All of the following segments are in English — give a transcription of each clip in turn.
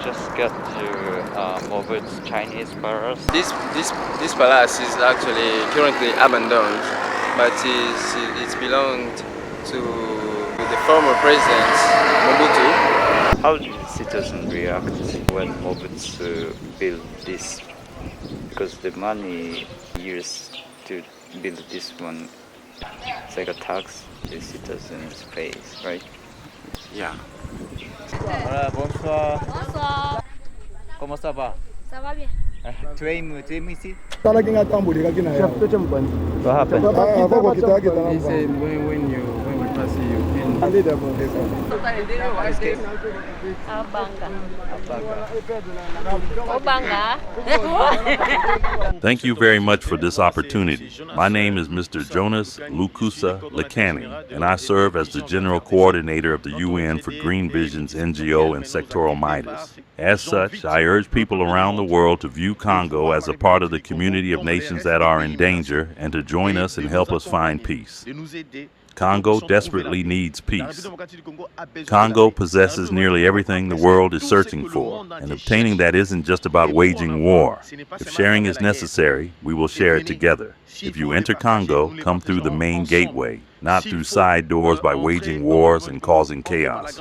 just got to Mobutu's Chinese palace. This palace is actually currently abandoned, but it's belonged to the former president Mobutu. How did the citizens react when Mobutu built this? Because the money used to build this one, it's like a tax the citizens pays, right? Yeah. Voilà, bonsoir. Bonsoir. Comment ça va? Ça va bien. Tu aimes ici? What happened? He said when we pass you can. Abanga. Obanga. Thank you very much for this opportunity. My name is Mr. Jonas Lukusa Lekani, and I serve as the General Coordinator of the UN for Green Vision's NGO and sectoral Midas. As such, I urge people around the world to view Congo as a part of the community of nations that are in danger and to join us and help us find peace. Congo desperately needs peace. Congo possesses nearly everything the world is searching for, and obtaining that isn't just about waging war. If sharing is necessary, we will share it together. If you enter Congo, come through the main gateway, not through side doors by waging wars and causing chaos.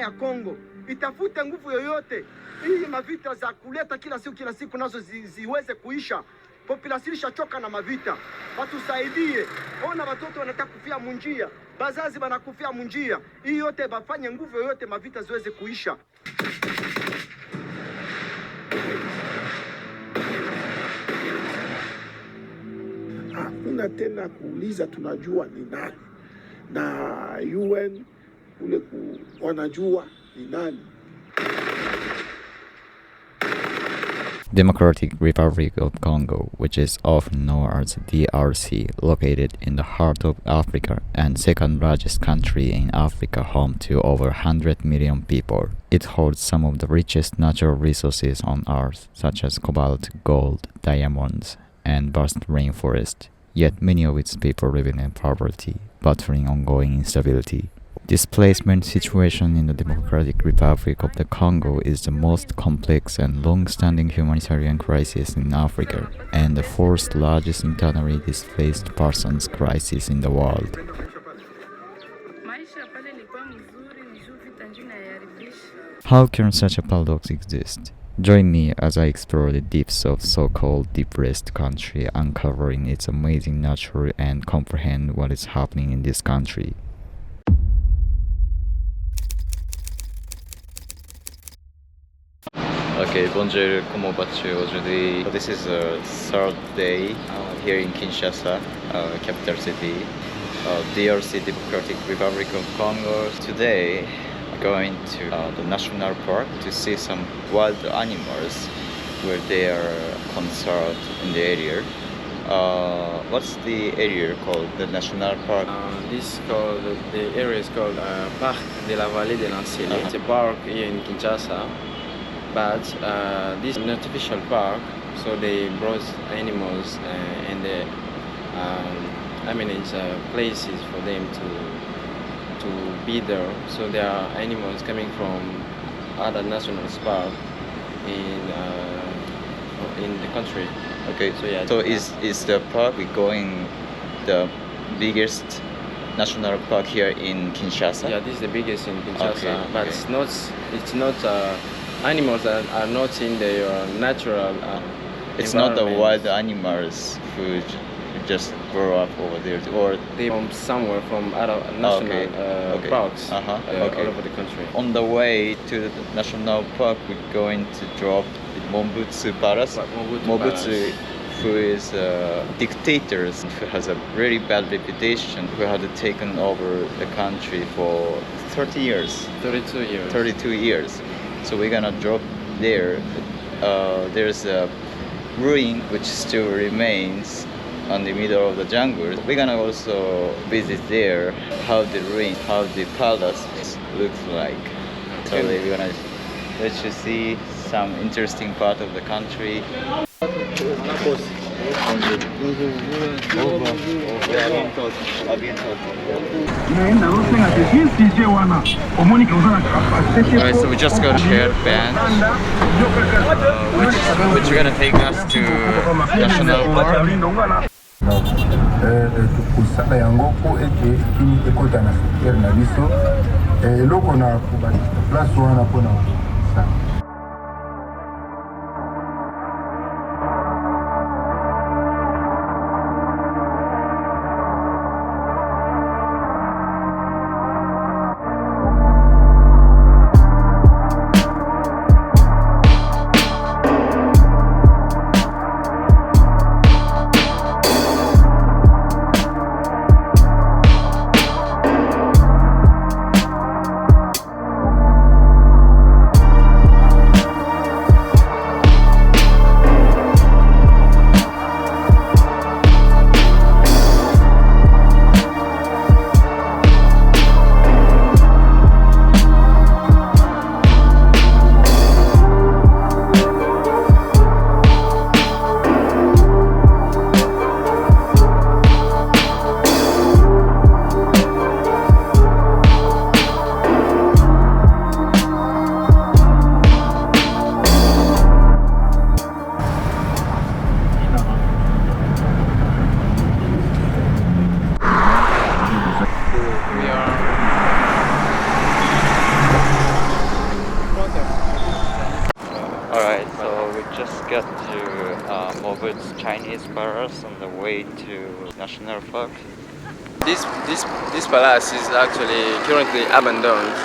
Ya Kongo itafute nguvu yoyote hii mavita za kuleta kila siku nazo ziweze kuisha. Population ishachoka na mavita, watusaidie. Ona watoto wanataka kufia munjia, bazazi wanakufia munjia. Hii yote bafanye nguvu yoyote mavita ziweze kuisha. Hakuna tena kuuliza tunajua ni nani, na UN kule wanajua ni nani. Democratic Republic of Congo, which is often known as DRC, located in the heart of Africa and second largest country in Africa, home to over 100 million people. It holds some of the richest natural resources on Earth, such as cobalt, gold, diamonds, and vast rainforest. Yet many of its people live in poverty, battling ongoing instability. Displacement situation in the Democratic Republic of the Congo is the most complex and long-standing humanitarian crisis in Africa, and the fourth largest internally displaced persons crisis in the world. How can such a paradox exist? Join me as I explore the depths of so-called depressed country, uncovering its amazing nature and comprehend what is happening in this country. Okay, bonjour, comment vas-tu aujourd'hui? This is the third day here in Kinshasa, capital city, DRC, Democratic Republic of Congo. Today, I'm going to the national park to see some wild animals where they are conserved in the area. What's the area called, the national park? The area is called Parc de la Vallée de l'Ancile. It's a park here in Kinshasa. But this is an artificial park, so they brought animals and it's places for them to be there. So there are animals coming from other national parks in the country. Okay, so yeah. So is the park going the biggest national park here in Kinshasa? Yeah, this is the biggest in Kinshasa, okay, but okay. It's not. Animals that are not in their natural It's not the wild animals who just grow up over there, or they come somewhere from other national parks all over the country. On the way to the national park, we're going to drop the Mobutu Palace. Mobutu, who is a dictator, who has a really bad reputation, who had taken over the country for 30 years. 32 years. 32 years. So we're gonna drop there. There's a ruin which still remains on the middle of the jungle. We're gonna also visit there how the ruin, how the palace looks like. So we're gonna let you see some interesting part of the country. Alright, so we just got a shared band, which are gonna take us to National Park. tokosala yango po ete kini ekota na frontiere na biso eloko na kobakisa place wana mpona kokisa. Alright, so we just got to Mobutu's Chinese palace on the way to National Park. This palace is actually currently abandoned,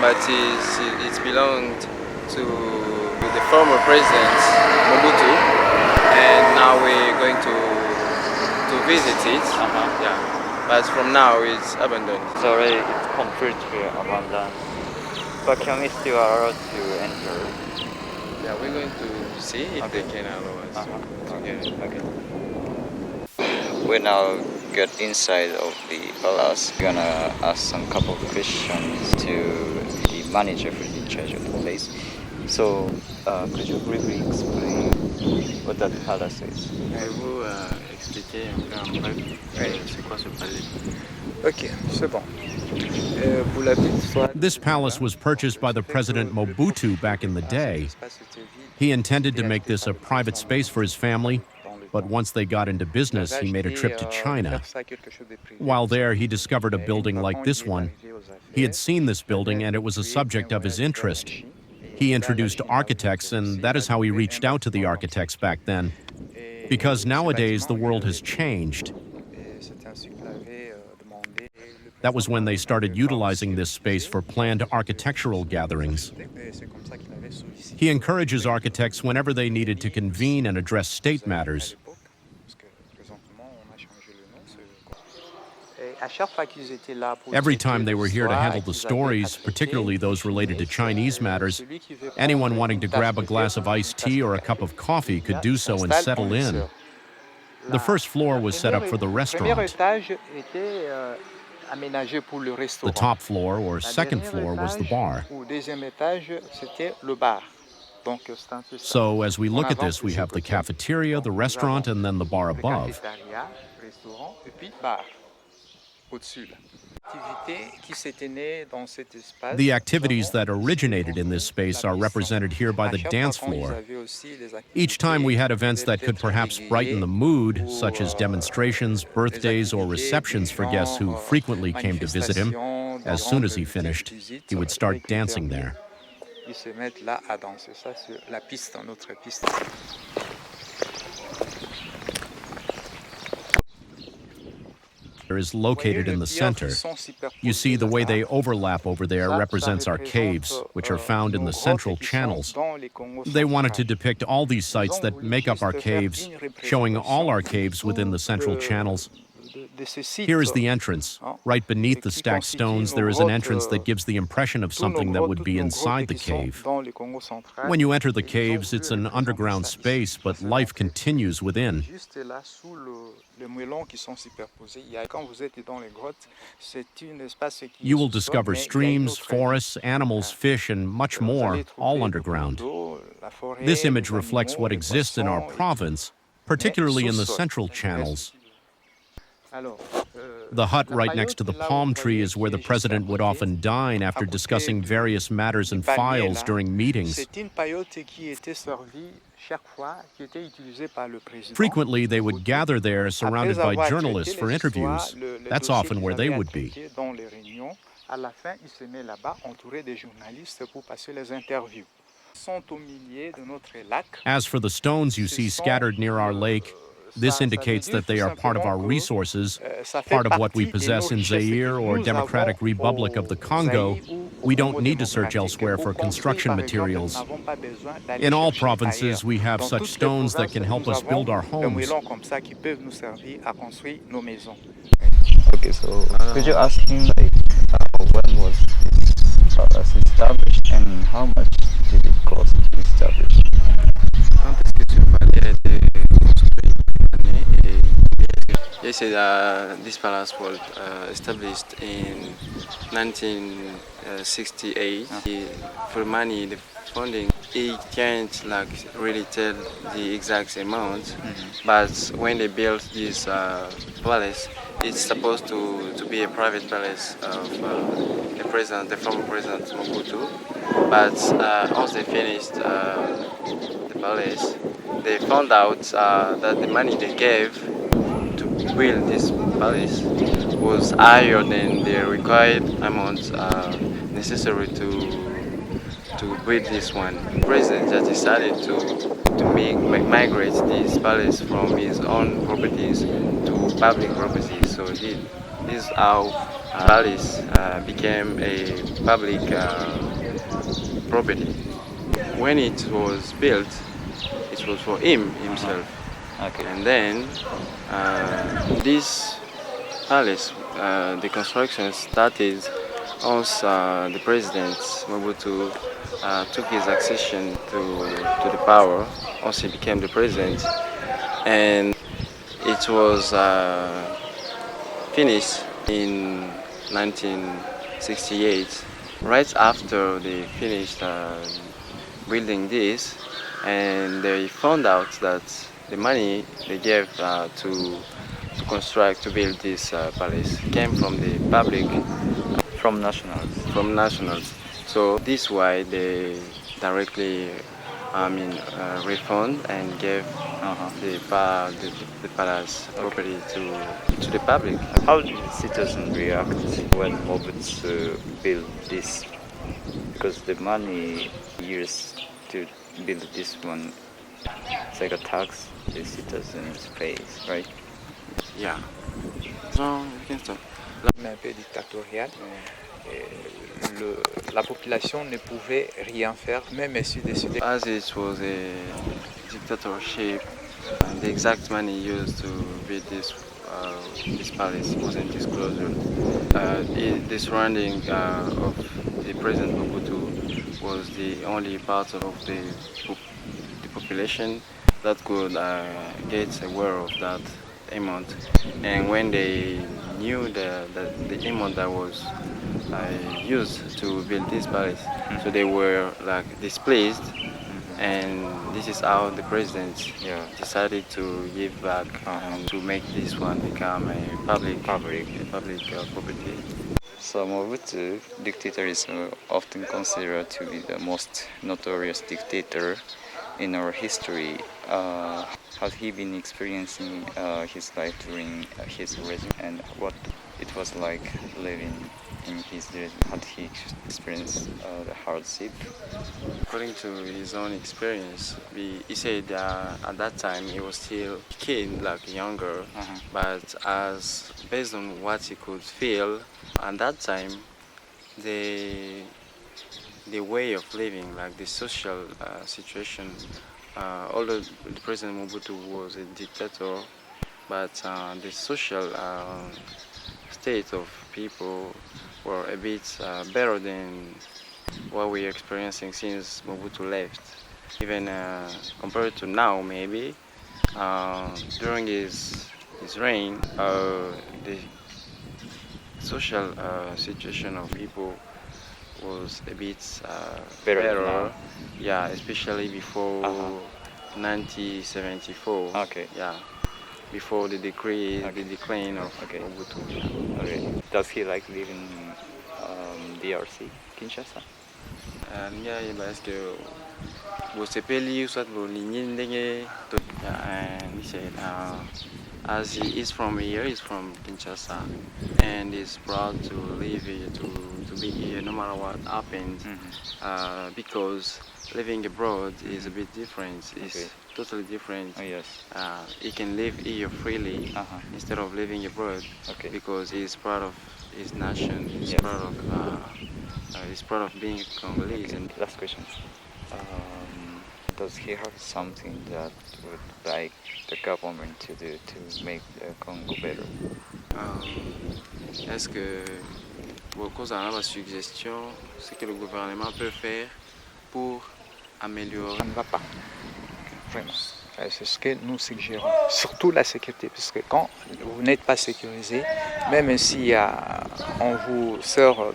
but it's belonged to the former president Mobutu, and now we're going to visit it. Yeah, but from now it's abandoned. Sorry, it's completely abandoned. But can we still allow to enter? Yeah, we're going to see if they can allow us to get it. Okay. We now get inside of the palace. We're gonna ask some couple of questions to the manager who's in charge of the place. So, could you briefly explain what that palace is? Pouvez-vous expliquer un peu en bref c'est quoi ce palais? Ok, c'est bon. This palace was purchased by the President Mobutu back in the day. He intended to make this a private space for his family, but once they got into business, he made a trip to China. While there, he discovered a building like this one. He had seen this building, and it was a subject of his interest. He introduced architects, and that is how he reached out to the architects back then. Because nowadays, the world has changed. That was when they started utilizing this space for planned architectural gatherings. He encourages architects whenever they needed to convene and address state matters. Every time they were here to handle the stories, particularly those related to Chinese matters, anyone wanting to grab a glass of iced tea or a cup of coffee could do so and settle in. The first floor was set up for the restaurant. The top floor, or second floor, was the bar. So as we look at this, we have the cafeteria, the restaurant, and then the bar above. The activities that originated in this space are represented here by the dance floor. Each time we had events that could perhaps brighten the mood, such as demonstrations, birthdays, or receptions for guests who frequently came to visit him, as soon as he finished, he would start dancing there. Is located in the center. You see the way they overlap over there represents our caves, which are found in the central channels. They wanted to depict all these sites that make up our caves, showing all our caves within the central channels. Here is the entrance. Right beneath the stacked stones, there is an entrance that gives the impression of something that would be inside the cave. When you enter the caves, it's an underground space, but life continues within. You will discover streams, forests, animals, fish, and much more, all underground. This image reflects what exists in our province, particularly in the central channels. The hut right next to the palm tree is where the president would often dine after discussing various matters and files during meetings. Frequently, they would gather there surrounded by journalists for interviews. That's often where they would be. As for the stones you see scattered near our lake, this indicates that they are part of our resources, part of what we possess in Zaire or Democratic Republic of the Congo. We don't need to search elsewhere for construction materials. In all provinces, we have such stones that can help us build our homes. Okay, so could you ask him when was this palace established and how much did it cost to establish? Yes, this palace was established in 1968. For money, the funding, he can't really tell the exact amount. But when they built this palace, it's supposed to be a private palace of the former president Mobutu. But once they finished the palace, they found out that the money they gave to build this palace was higher than the required amount necessary to build this one. The president just decided to migrate this palace from his own properties to public properties. So this is how palace became a public property. When it was built, it was for himself. Okay. And then this palace, the construction started once the president Mobutu took his accession to the power, once he became the president, and it was finished in 1968. Right after they finished building this, and they found out that the money they gave to build this palace came from the public, From nationals. from nationals. So this why they directly, refund and gave the palace property to the public. How did citizens react when Mobutu built this? Because the money used to build this one, it's like a tax the citizens pay, right? Yeah. So you can stop. Un peu dictatorial. La population ne pouvait rien faire, même SUD. As it was a dictatorship, the exact money used to build this palace wasn't disclosed. The surrounding of the President Mobutu was the only part of the population that could get aware of that amount. And when they knew the amount that was used to build this palace, so they were displeased, and this is how the president decided to give back to make this one become a public property. So Mobutu, dictator, is often considered to be the most notorious dictator in our history. Has he been experiencing his life during his regime, and what it was like living in his regime? Had he experienced the hardship? According to his own experience, he said at that time he was still a kid, younger, but as based on what he could feel at that time, the way of living, the social situation, although the President Mobutu was a dictator, but the social state of people were a bit better than what we're experiencing since Mobutu left. Even compared to now, maybe during his reign, the social situation of people was a bit better. Yeah, especially before 1974. Okay. Yeah, before the decree, the decline of Mobutu. Okay. Does he like live in DRC, Kinshasa? Yeah, parce que vous sepeli soit vous lignez ndenge to. And he said, as he is from here, he's from Kinshasa, and he's proud to live here, to be here no matter what happens, because living abroad is a bit different. It's totally different. Oh, yes. He can live here freely instead of living abroad, because he's proud of his nation. He's proud of being Congolese. Okay. And last question. Does he have something that would like the government to do to make the Congo better? Est-ce que vos causes ont une suggestion, ce que le gouvernement peut faire pour améliorer? Ça ne va pas, vraiment. C'est ce que nous suggérons, surtout la sécurité, parce que quand vous n'êtes pas sécurisé, même si on vous sort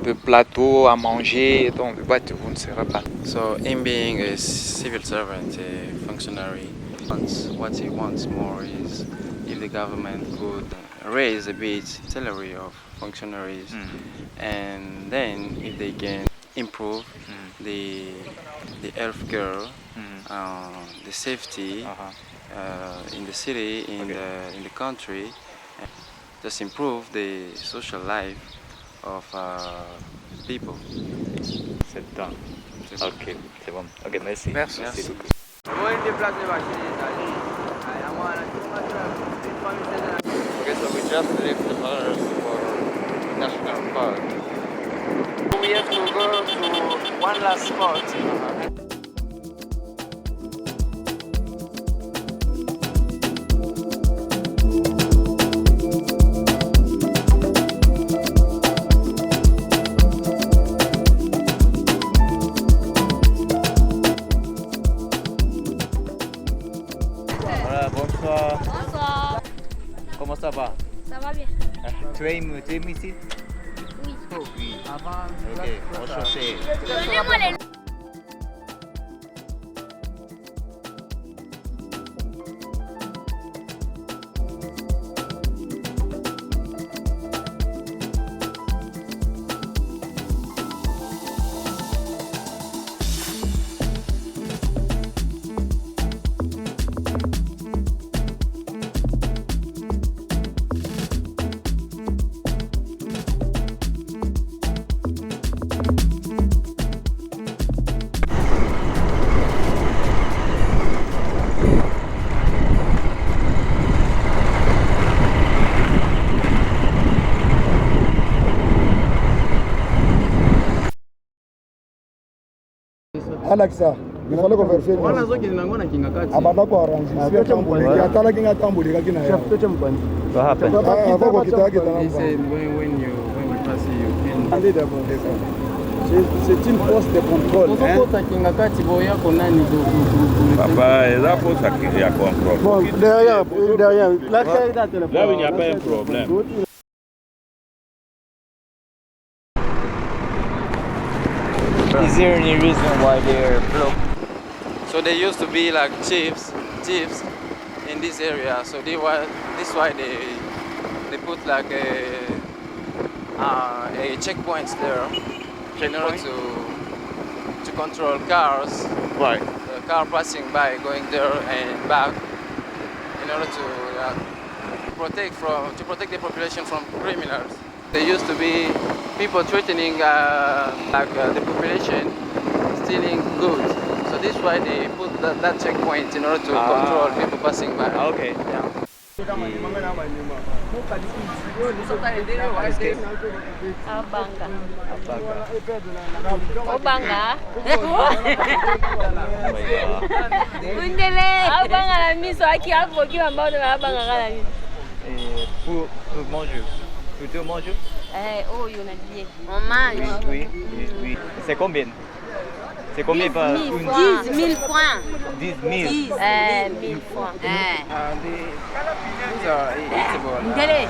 de plateau à manger dans le boîte, vous ne serez pas. So, him being a civil servant, a functionary, what he wants more is if the government could raise a bit salary of functionaries, and then if they can improve the healthcare, the safety in the city, in the country, just improve the social life of people. C'est done. Ok, c'est bon. Ok, merci. Merci. Okay, so we just left the borders for national park. We have to go to one last spot. Voilà, bonsoir. Bonsoir. Comment ça va? Ça va bien? Tu aimes ici? Oui. Oui. Ok, enchanté. Donnez-moi les... Alexa, nifale ko verify. Wana zote ninangona kinga kati. Abada ko arrange. Sio tambuli. Yatala kinga tambuli kina ya. Chef toche mkwani. What happened? Abako kitaki He tana. said when you pass you can. Allez d'abord. C'est une force de contrôle. Hein? Kinga kati boya ko nani do. Papa, là pour ça qu'il y a quoi un problème. Bon, derrière. Là, Là, il n'y a pas un problème. Is there any reason why they're broke? So they used to be like chiefs in this area. So this is why they put like a checkpoints there in order to control cars. Right. The car passing by, going there and back, in order to protect the population from criminals. There used to be people threatening the population, stealing goods. So this is why they put that checkpoint in order to control people passing by. Okay. Yeah. Abanga. Obanga. Kundele. Abanga la miso aki akoki ambao na abanga kala ni. Pour manger. Plutôt manger? Oh, il y en a bien. On mange. Oui. C'est combien? C'est combien par une? 10 000 francs. 10 000. 1000 francs. These are eatable. Ndele.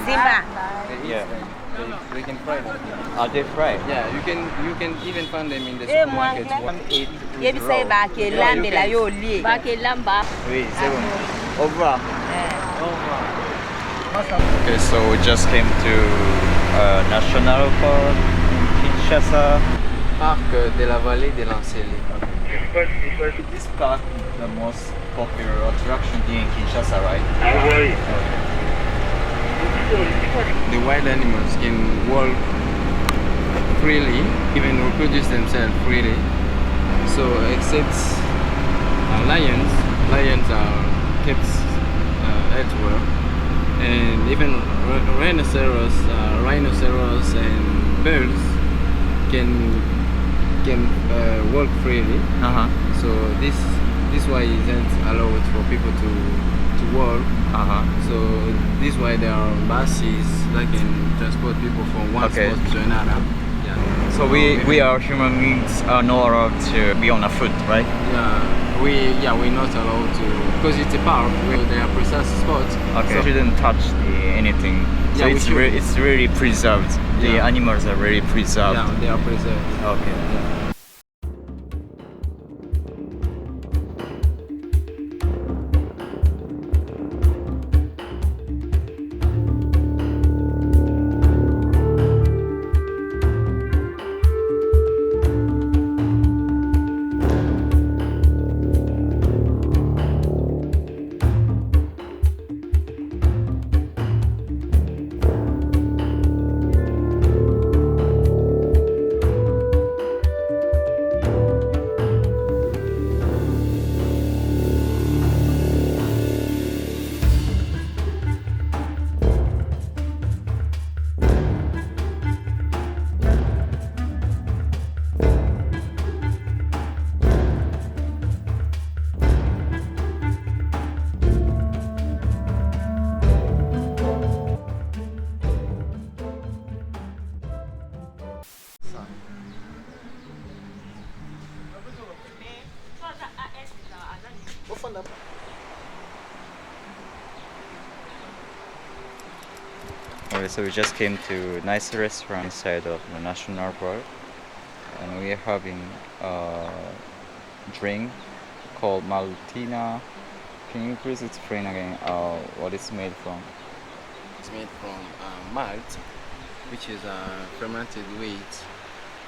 Zimba. Yeah. They can fry them. Are they fried? Yeah, you can even find them in the supermarkets. Yebi say ba ke lambe la yo li. Ba ke lamba. Oui, c'est bon. Au revoir. Okay, so we just came to National Park in Kinshasa. Parc de la vallée de l'Ancélé. This park is the most popular attraction here in Kinshasa, right? The wild animals can walk freely, even reproduce themselves freely. So, except lions are kept elsewhere, and even rhinoceros and birds can walk freely. So this why it isn't allowed for people to walk. So this why there are buses that can transport people from one spot to another. Yeah. So we are human beings are not allowed to be on a foot, right? We're not allowed to, because it's a park where there are precise spots. Okay. So shouldn't touch anything. So it's really preserved. The animals are really preserved. Yeah, they are preserved. Okay. Okay, so we just came to a nice restaurant inside of the national park, and we are having a drink called Maltina. Can you please explain again what it's made from? It's made from malt, which is fermented wheat.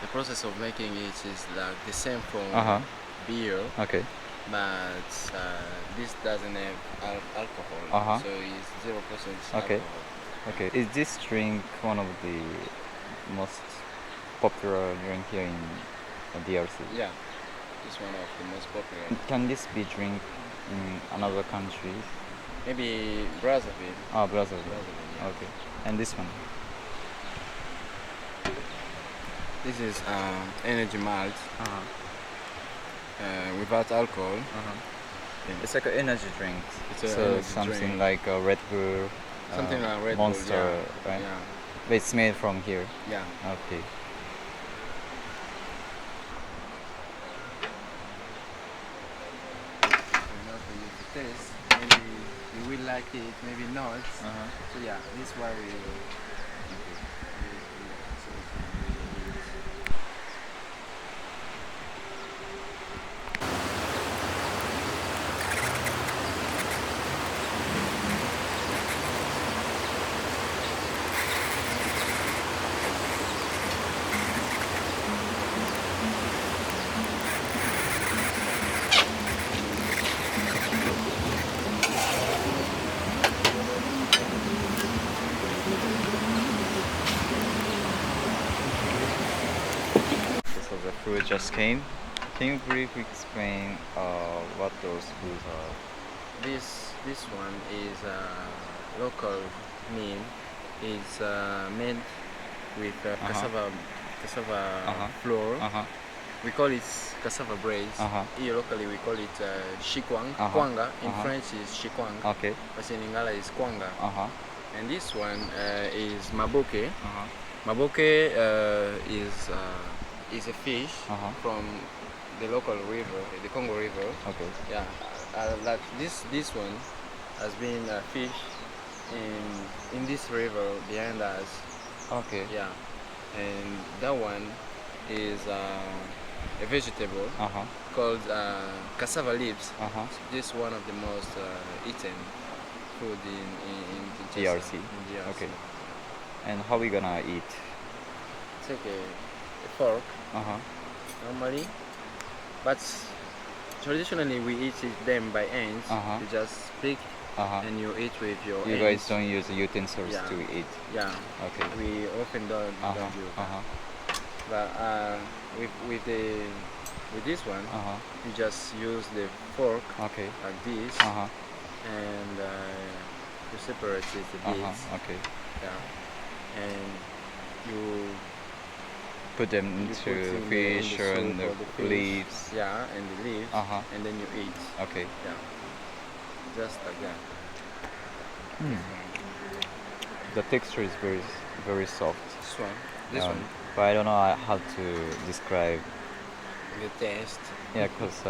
The process of making it is like the same from beer. Okay. But this doesn't have alcohol, so it's 0% alcohol. Okay. Is this drink one of the most popular drink here in DRC? Yeah, it's one of the most popular. Can this be drink in another countries? Maybe Brazzaville. Ah, Brazzaville. Yeah. Okay. And this one? This is energy malt. Without alcohol. It's like an energy drink. It's something drink. like a Red Bull. Something like Red Monster, Bull, right? Yeah. But it's made from here. Yeah. Okay. For you to taste, maybe you will like it, maybe not. So yeah, this is why we. So the food just came. Can you briefly explain what those foods are? This one is local meal. It's made with cassava flour. We call it cassava braise. Here locally we call it shikwang. Kwanga in French is shikwang. Okay. But in Lingala is kwanga. And this one is maboke. Maboke is a fish from the local river, the Congo River. Okay. Yeah. Like this one has been fished in this river behind us Okay. Yeah, and that one is a vegetable called cassava leaves. This is one of the most eaten food in Kinshasa. DRC. In DRC. Okay. And how we gonna eat? Take a fork normally, but traditionally we eat them by hands. You just pick and you eat with your hands. You guys don't use utensils to eat? Yeah. Okay. We often don't do that. But with this one, you just use the fork like this, and you separate it a bit. Okay. Yeah. And you put them into fish or in the leaves. Yeah, and the leaves, and then you eat. Okay. Yeah. Just like that. The texture is very soft. This one. This one. But I don't know how to describe the taste. Yeah, because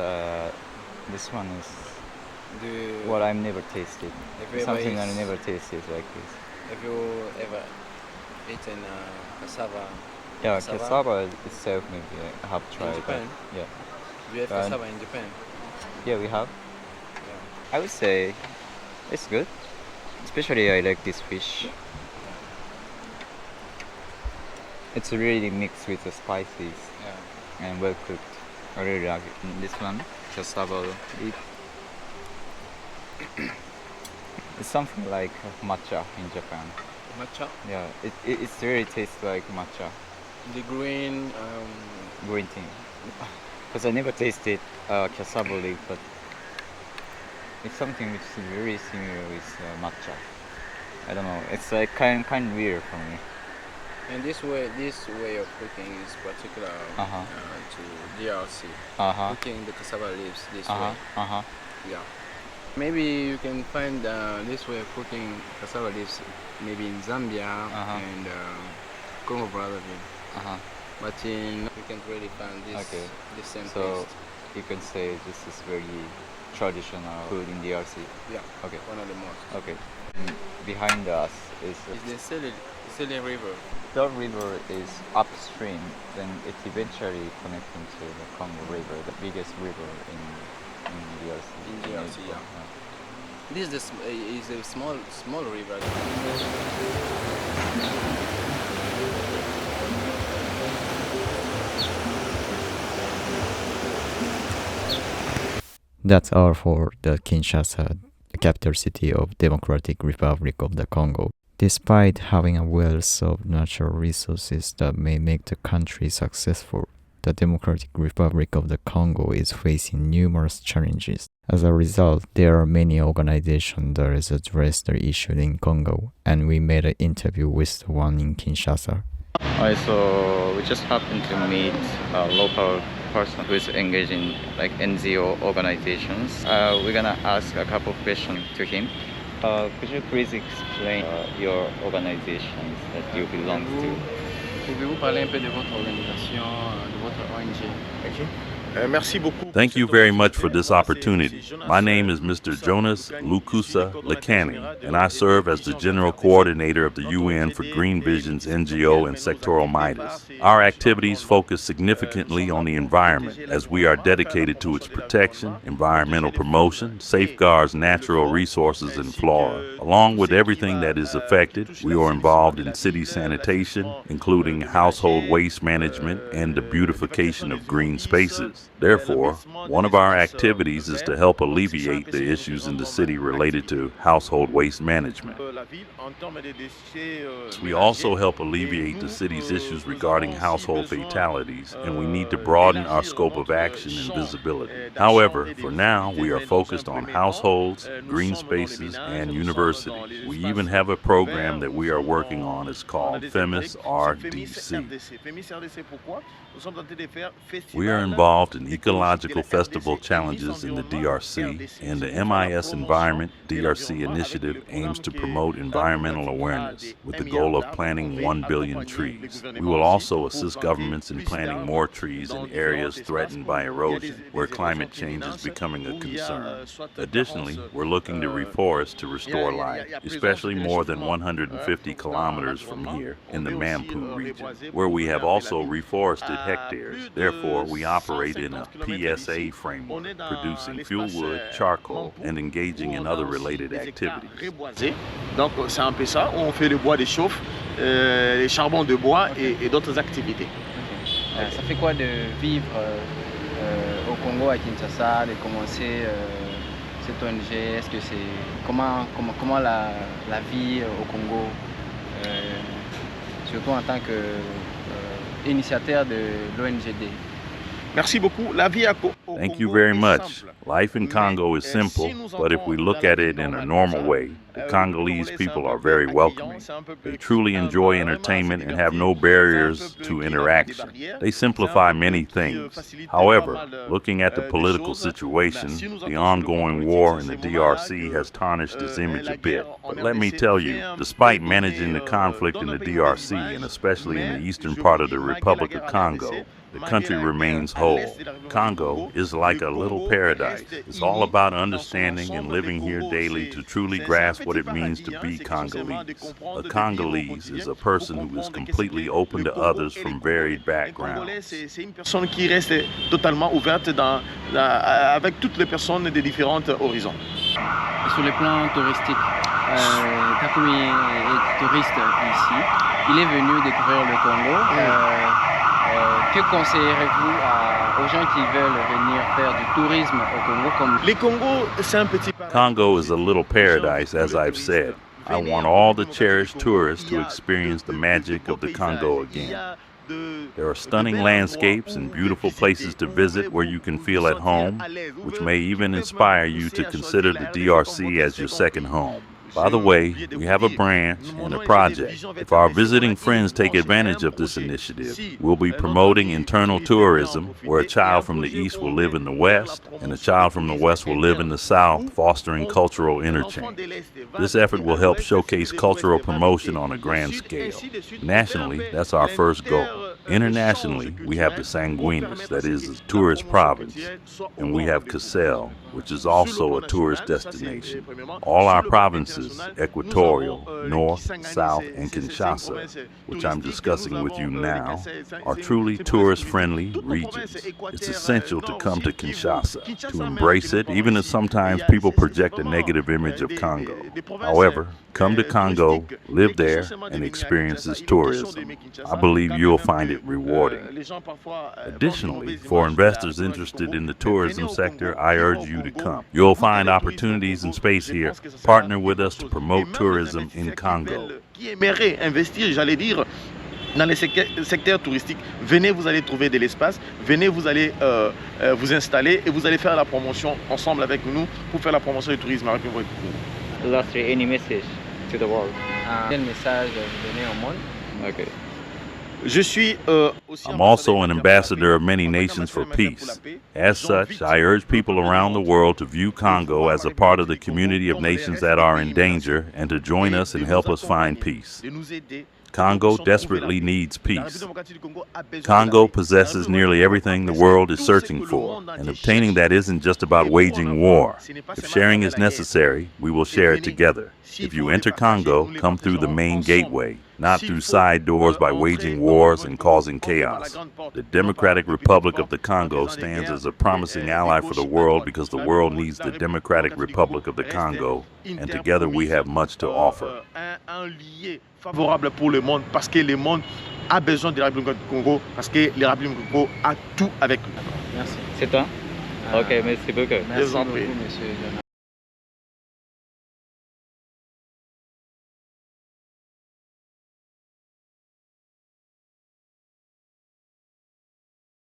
this one is what I've never tasted. Something I never tasted like this. Have you ever eaten cassava? Yeah, cassava itself maybe I have tried. In Japan? Yeah. Do you have cassava in Japan? Yeah, we have. Yeah. I would say it's good. Especially I like this fish. It's really mixed with the spices and well cooked. I really like it. This one, cassava leaf. It's something like matcha in Japan. Matcha? Yeah, it really tastes like matcha. The green thing. Because I never tasted cassava leaf, but it's something which is very similar with matcha. I don't know. It's like kind weird for me. And this way of cooking is particular to DRC. Cooking the cassava leaves this way. Yeah. Maybe you can find this way of cooking cassava leaves maybe in Zambia and Congo Brazzaville. But you can't really find the same taste. So you can say this is very traditional food in DRC. Yeah. Okay. One of the most. Okay. Behind us is the Sele River. The river is upstream, then it eventually connects into the Congo River, the biggest river in DRC. In DRC, yeah. This is a small river. That's all for the Kinshasa, the capital city of Democratic Republic of the Congo. Despite having a wealth of natural resources that may make the country successful, the Democratic Republic of the Congo is facing numerous challenges. As a result, there are many organizations that has addressed the issue in Congo, and we made an interview with the one in Kinshasa. Alright, so we just happened to meet a local person who is engaged in like NGO organizations. We're gonna ask a couple of questions to him. Could you please explain your organizations that you belong to? Pouvez-vous parler un peu de votre organisation, de votre ONG? Okay. Thank you very much for this opportunity. My name is Mr. Jonas Lukusa Lekani, and I serve as the General Coordinator of the UN for Green Vision's NGO and sectoral Midas. Our activities focus significantly on the environment, as we are dedicated to its protection, environmental promotion, safeguards natural resources and flora. Along with everything that is affected, we are involved in city sanitation, including household waste management and the beautification of green spaces. Therefore, one of our activities is to help alleviate the issues in the city related to household waste management. We also help alleviate the city's issues regarding household fatalities, and we need to broaden our scope of action and visibility. However, for now, we are focused on households, green spaces, and universities. We even have a program that we are working on. It's called FEMIS RDC. We are involved involved in ecological festival challenges in the DRC, and the MIS Environment DRC initiative aims to promote environmental awareness with the goal of planting 1 billion trees. We will also assist governments in planting more trees in areas threatened by erosion, where climate change is becoming a concern. Additionally, we're looking to reforest to restore life, especially more than 150 kilometers from here in the Mobutu region, where we have also reforested hectares. Therefore, we operate in a PSA framework, producing fuel wood, charcoal, and engaging in other related activities. Donc c'est un peu ça, on fait le bois de chauffe, les charbons de bois et d'autres activités. Ça fait quoi de vivre au Congo, à Kinshasa, de commencer cette ONG? Est-ce que c'est comment la vie au Congo, surtout en tant qu'initiateur de l'ONGD? Merci beaucoup. La vie au Thank you Congo very est much. simple. Life in Congo is simple, but if we look at it in a normal way, the Congolese people are very welcoming. They truly enjoy entertainment and have no barriers to interaction. They simplify many things. However, looking at the political situation, the ongoing war in the DRC has tarnished its image a bit. But let me tell you, despite managing the conflict in the DRC, and especially in the eastern part of the Republic of Congo, the country remains whole. Congo is like a little paradise. It's all about understanding and living here daily to truly grasp what it means to be Congolese. A Congolese is a person who is completely open to others from varied backgrounds. C'est une personne qui reste totalement ouverte avec toutes les personnes de différents horizons. Sur le plan touristique, Takumi est touriste ici. Il est venu découvrir le Congo. Que conseillerez-vous aux gens qui veulent venir faire du tourisme au Congo? Les Congo, c'est un petit Congo is a little paradise, as I've said. I want all the cherished tourists to experience the magic of the Congo again. There are stunning landscapes and beautiful places to visit where you can feel at home, which may even inspire you to consider the DRC as your second home. By the way, we have a branch and a project. If our visiting friends take advantage of this initiative, we'll be promoting internal tourism, where a child from the east will live in the west, and a child from the west will live in the south, fostering cultural interchange. This effort will help showcase cultural promotion on a grand scale. Nationally, that's our first goal. Internationally, we have the Sanguinis, that is a tourist province, and we have Cassel, which is also a tourist destination. All our provinces, Equatorial, North, South, and Kinshasa, which I'm discussing with you now, are truly tourist-friendly regions. It's essential to come to Kinshasa, to embrace it, even if sometimes people project a negative image of Congo. However, come to Congo, live there, and experience this tourism. I believe you'll find it rewarding. Additionally, for investors interested in the tourism sector, I urge you to come. You'll find opportunities and space here. Partner with us to promote tourism in Congo. Qui aimerait investir, j'allais dire, dans les secteurs touristiques, venez, vous allez trouver de l'espace, venez, vous allez vous installer et vous allez faire la promotion ensemble avec nous pour faire la promotion du tourisme avec vous. Lastly, any message to the world? Quel message donner au monde? Okay. I'm also an ambassador of many nations for peace. As such, I urge people around the world to view Congo as a part of the community of nations that are in danger and to join us and help us find peace. Congo desperately needs peace. Congo possesses nearly everything the world is searching for, and obtaining that isn't just about waging war. If sharing is necessary, we will share it together. If you enter Congo, come through the main gateway, not through side doors by waging wars and causing chaos. The Democratic Republic of the Congo stands as a promising ally for the world because the world needs the Democratic Republic of the Congo, and together we have much to offer. Favorable pour le monde parce que le monde a besoin de la République du Congo parce que la République du Congo a tout avec nous. Merci. C'est toi? Ok, merci beaucoup. Merci beaucoup, monsieur Jonas.